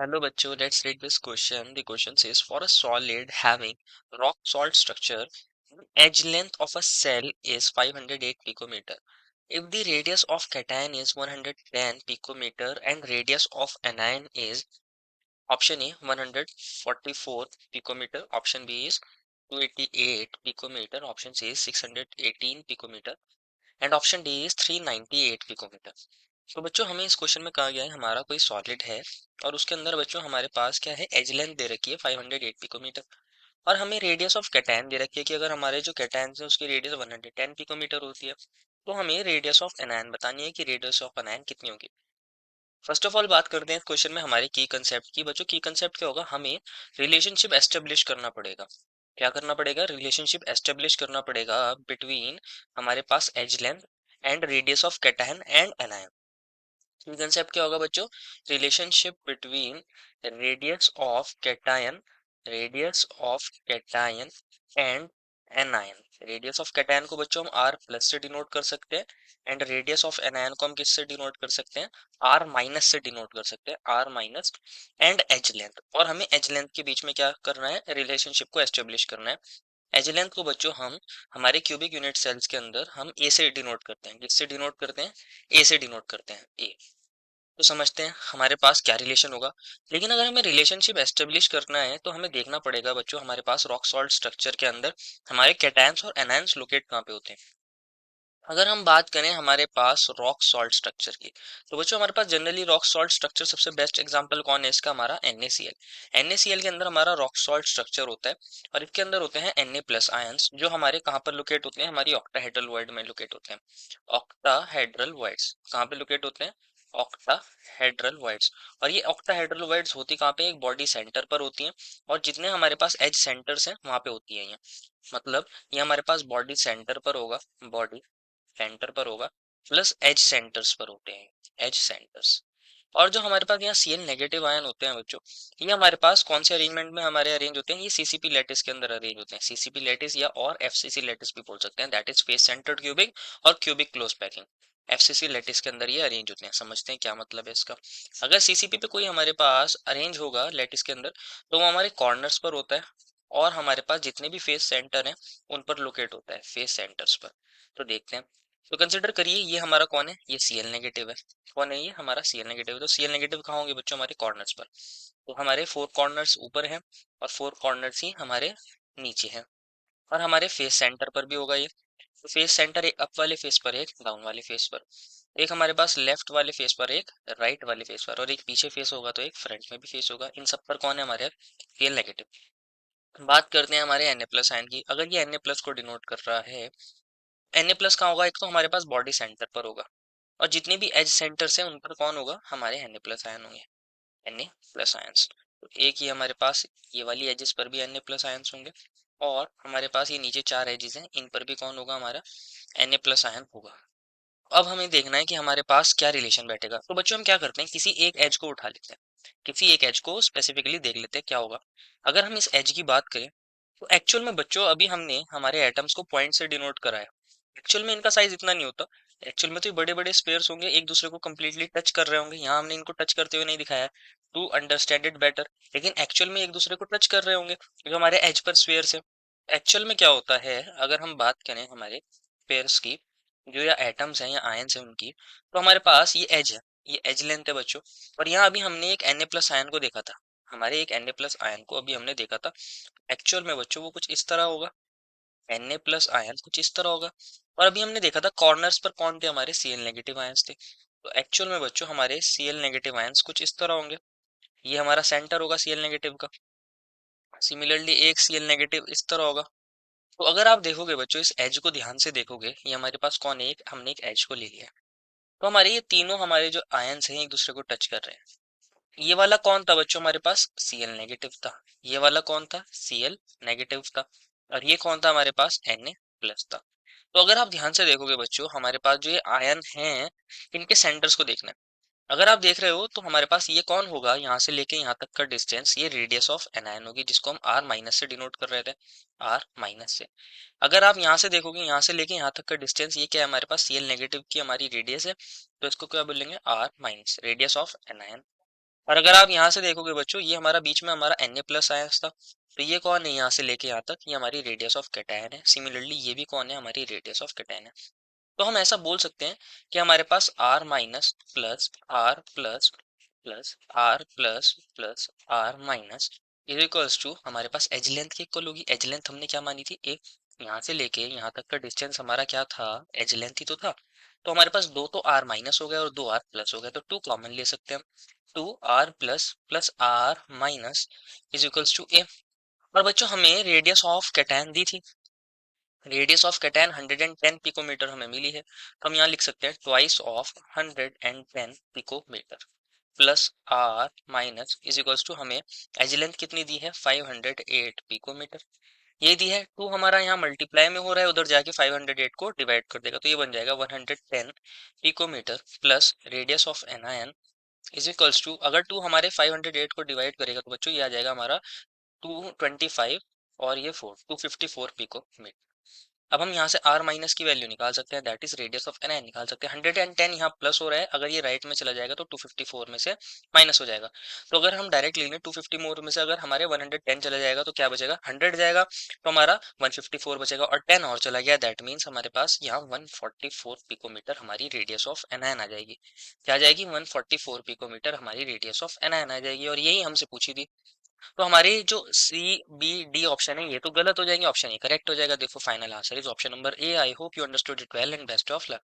Hello बच्चों, let's read this question. The question says for a solid having rock salt structure, the edge length of a cell is 508 picometer. If the radius of cation is 110 picometer and radius of anion is option A 144 picometer, option B is 288 picometer, option C is 618 picometer and option D is 398 picometer. तो बच्चों हमें इस question में कहा गया है हमारा कोई सॉलिड है और उसके अंदर बच्चों हमारे पास क्या है, एज लेंथ दे रखी है 508 पिकोमीटर और हमें रेडियस ऑफ कैटायन दे रखी है कि अगर हमारे जो कैटायन है उसकी रेडियस 110 पिकोमीटर होती है तो हमें रेडियस ऑफ एनायन बतानी है कि रेडियस ऑफ एनायन कितनी होगी। फर्स्ट ऑफ ऑल बात करते हैं इस क्वेश्चन में हमारे की कंसेप्ट की। बच्चों की कंसेप्ट क्या होगा, हमें रिलेशनशिप एस्टेब्लिश करना पड़ेगा। क्या करना पड़ेगा? रिलेशनशिप एस्टेब्लिश करना पड़ेगा बिटवीन हमारे पास edge length and radius of cation and anion. की कंसेप्ट क्या होगा बच्चों? Relationship between radius of cation and anion. Radius of cation को बच्चों हम आर प्लस से डिनोट कर सकते हैं एंड रेडियस ऑफ एनायन को हम किससे डिनोट कर सकते हैं? आर माइनस से डिनोट कर सकते हैं, R minus and edge length. और हमें एज लेंथ के बीच में क्या करना है? रिलेशनशिप को एस्टेब्लिश करना है। एज लेंथ को बच्चों हम हमारे क्यूबिक यूनिट सेल्स के अंदर हम ए से डिनोट करते हैं। किससे डिनोट करते हैं? ए से डिनोट करते हैं, ए। तो समझते हैं हमारे पास क्या रिलेशन होगा। लेकिन अगर हमें रिलेशनशिप एस्टेब्लिश करना है तो हमें देखना पड़ेगा बच्चों हमारे पास रॉक सॉल्ट स्ट्रक्चर के अंदर हमारे कैटायंस और एनायंस लोकेट कहाँ पे होते हैं। अगर हम बात करें हमारे पास रॉक सॉल्ट स्ट्रक्चर की, तो बच्चों हमारे पास जनरली रॉक सॉल्ट स्ट्रक्चर सबसे बेस्ट एग्जांपल कौन है इसका? हमारा NaCl। NaCl के अंदर हमारा रॉक सॉल्ट स्ट्रक्चर होता है और इसके अंदर होते हैं Na प्लस आयंस जो हमारे कहाँ पर लोकेट होते हैं? हमारी ऑक्टाहेड्रल वॉइड में लोकेट होते हैं। ऑक्टाहेड्रल वॉइड्स कहाँ पे लोकेट होते हैं? Octahedral voids. और ये ऑक्टाहेड्रल वॉइड्स होती कहाँ पे? एक बॉडी सेंटर पर होती हैं और जितने हमारे पास एज सेंटर्स हैं वहां पे होती है ये। मतलब ये हमारे पास बॉडी सेंटर पर होगा, बॉडी सेंटर पर होगा प्लस एज सेंटर्स पर होते हैं, एज सेंटर्स। और जो हमारे पास यहाँ Cl नेगेटिव आयन होते हैं बच्चों, ये हमारे पास कौन से अरेंजमेंट में हमारे अरेंज होते हैं? ये सीसीपी लैटिस के अंदर अरेंज होते हैं। सीसीपी लैटिस या और एफसीसी लैटिस भी बोल सकते हैं, that is face centred cubic और cubic close packing. FCC lattice के अंदर ये अरेंज होते हैं। समझते हैं क्या मतलब है इसका। अगर सीसीपी पे कोई हमारे पास अरेंज होगा लैटिस के अंदर तो वो हमारे कॉर्नर्स पर होता है और हमारे पास जितने भी फेस सेंटर हैं उन पर लोकेट होता है, फेस सेंटर्स पर। तो देखते हैं। तो कंसिडर करिए ये हमारा कौन है? ये Cl नेगेटिव है। कौन है ये? हमारा Cl नेगेटिव है। तो Cl नेगेटिव कहाँ होंगे बच्चों? हमारे कॉर्नर्स पर। तो हमारे 4 कॉर्नर्स ऊपर हैं और 4 कॉर्नर्स ही हमारे नीचे हैं और हमारे फेस सेंटर पर भी होगा ये। तो फेस सेंटर एक अप वाले फेस पर, एक डाउन वाले फेस पर, एक हमारे पास लेफ्ट वाले फेस पर, एक राइट वाले फेस पर और एक पीछे फेस होगा तो एक फ्रंट में भी फेस होगा। इन सब पर कौन है? हमारे Cl नेगेटिव। बात करते हैं हमारे Na प्लस आयन की। अगर ये Na प्लस को डिनोट कर रहा है, Na प्लस कहाँ होगा? एक तो हमारे पास बॉडी सेंटर पर होगा और जितने भी एज सेंटर्स हैं उन पर कौन होगा? हमारे Na प्लस आयन होंगे, Na प्लस आयंस। तो एक ही हमारे पास ये वाली एजेस पर भी Na प्लस आयंस होंगे और हमारे पास ये नीचे 4 एजेस हैं इन पर भी कौन होगा? हमारा Na प्लस आयन होगा। अब हमें देखना है कि हमारे पास क्या रिलेशन बैठेगा। तो बच्चों हम क्या करते हैं, किसी एक एज को उठा लेते हैं, किसी एक एज को स्पेसिफिकली देख लेते हैं क्या होगा। अगर हम इस एज की बात करें तो एक्चुअल में बच्चों अभी हमने हमारे एटम्स को पॉइंट से डिनोट करा है। एक्चुअल में इनका साइज इतना नहीं होता। एक्चुअल में तो ये बड़े बड़े स्पेयर्स होंगे, एक दूसरे को कंप्लीटली टच कर रहे होंगे। यहाँ हमने इनको टच करते हुए नहीं दिखाया टू अंडरस्टैंड इट बेटर, लेकिन एक्चुअल में एक दूसरे को टच कर रहे होंगे जो हमारे एज पर स्पेयर्स है। एक्चुअल में क्या होता है, अगर हम बात करें हमारे पेयर्स की, जो या एटम्स हैं या आयंस हैं उनकी, तो हमारे पास ये एज है, ये एज लेंथ है बच्चों। और यहाँ अभी हमने एक Na प्लस आयन को देखा था, हमारे एक Na प्लस आयन को अभी हमने देखा था। एक्चुअल में बच्चों वो कुछ इस तरह होगा, Na प्लस आयन कुछ इस तरह होगा। और अभी हमने देखा था कॉर्नर्स पर कौन थे? हमारे Cl नेगेटिव आयंस थे। तो एक्चुअल में बच्चों हमारे Cl नेगेटिव आयंस कुछ इस तरह होंगे। ये हमारा सेंटर होगा Cl नेगेटिव का। सिमिलरली एक Cl नेगेटिव इस तरह होगा। तो अगर आप देखोगे बच्चों इस एज को ध्यान से देखोगे, ये हमारे पास कौन है? एक हमने एक एज को ले लिया। तो हमारे ये तीनों हमारे जो आयंस हैं एक दूसरे को टच कर रहे हैं। ये वाला कौन था बच्चों? हमारे पास Cl नेगेटिव था। ये वाला कौन था? Cl नेगेटिव था। और ये कौन था? हमारे पास Na प्लस था। तो अगर आप ध्यान से देखोगे बच्चों हमारे पास जो ये आयन हैं इनके सेंटर्स को देखना है। अगर आप देख रहे हो तो हमारे पास ये कौन होगा? यहाँ से लेके यहाँ तक का डिस्टेंस, ये रेडियस ऑफ एनायन होगी जिसको हम R माइनस से डिनोट कर रहे थे, R माइनस से। अगर आप यहाँ से देखोगे यहाँ से लेके यहाँ तक का डिस्टेंस, ये क्या है? हमारे पास Cl नेगेटिव की हमारी रेडियस है, तो इसको क्या बोलेंगे? R minus, radius of anion. और अगर आप यहाँ से देखोगे बच्चों, ये हमारा बीच में हमारा Na प्लस आया था, तो ये कौन है यहाँ से लेके यहाँ तक, ये हमारी रेडियस ऑफ कैटायन है। सिमिलरली ये भी कौन है, हमारी रेडियस ऑफ कैटायन है। तो हम ऐसा बोल सकते हैं कि हमारे पास R minus plus R plus plus R plus plus R minus is equals to, हमारे पास एज लेंथ की इक्वल होगी। एज लेंथ हमने क्या मानी थी, एक यहाँ से लेके यहाँ तक का डिस्टेंस हमारा क्या था, एज लेंथ ही तो था। तो हमारे पास दो तो R माइनस हो गया और दो R प्लस हो गया, तो टू कॉमन ले सकते हैं हम। Two R plus plus R minus is equals to A। और बच्चों हमें रेडियस ऑफ कैटायन दी थी, रेडियस ऑफ कैटायन 110 पिकोमीटर हमें मिली है, तो हम यहाँ लिख सकते हैं twice of 110 picometer plus R minus is equals to, हमें एज लेंथ कितनी दी है, 508 पिकोमीटर। ये दी है, टू हमारा यहाँ मल्टीप्लाई में हो रहा है, उधर जाके 508 को डिवाइड कर देगा, तो ये बन जाएगा 110 picometer plus radius of NIN is equals to, अगर टू हमारे 508 को डिवाइड करेगा तो बच्चों ये आ जाएगा हमारा 225 और ये 254 पिकोमीटर। अब हम यहाँ से r माइनस की वैल्यू निकाल सकते हैं, that is radius of N निकाल सकते हैं। 110 यहाँ प्लस हो रहा है, अगर ये राइट में चला जाएगा तो 254 में से माइनस हो जाएगा। तो अगर हम डायरेक्ट ले लें 254 में से अगर हमारे 110 चला जाएगा तो क्या बचेगा, 100 जाएगा, तो हमारा 154 बचेगा, और 10 और चला गया, दैट मीन्स हमारे पास यहाँ 144 पिकोमीटर हमारी रेडियस ऑफ एनआयन आ जाएगी। क्या आ जाएगी, 144 पिकोमीटर हमारी रेडियस ऑफ एनआयन आ जाएगी, और यही हमसे पूछी थी। तो हमारे जो सी बी डी ऑप्शन है ये तो गलत हो जाएंगे, ऑप्शन ए करेक्ट हो जाएगा। देखो final answer is option number A. I hope you understood it well and best of luck.